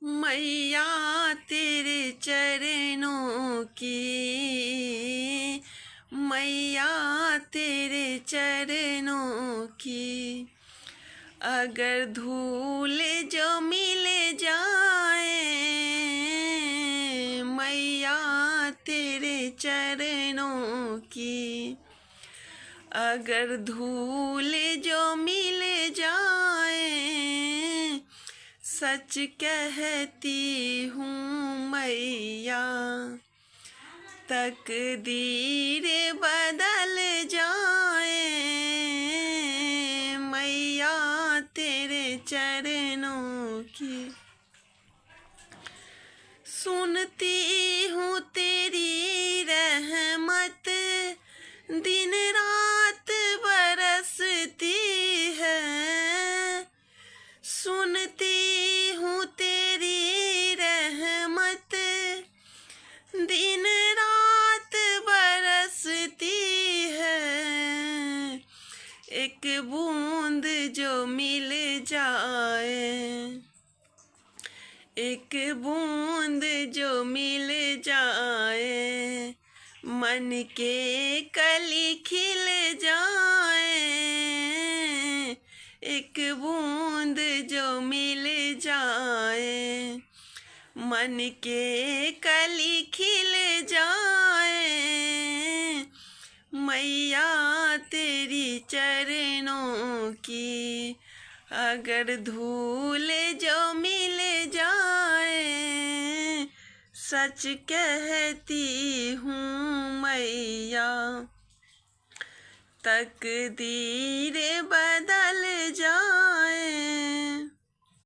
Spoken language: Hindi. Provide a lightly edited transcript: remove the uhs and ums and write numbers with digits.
मैया तेरे चरणों की, मैया तेरे चरणों की, अगर धूल जो मिल जाए मैया तेरे चरणों की, अगर धूल जो मिल जाए, सच कहती हूँ मैया तकदीर बदल जाए, मैया तेरे चरणों की। सुनती हूँ तेरी रहमत दिन रात बरसती है, सुनती हूँ तेरी रहमत दिन रात बरसती है, एक बूंद जो मिल जाए, एक बूंद जो मिल जाए, मन के कली खिल जाए, एक बूंद जो मिल जाए, मन के कली खिल जाए, मैया तेरी चरणों की, अगर धूल जो मिल जाए, सच कहती हूँ मैया तकदीर बदल जाए,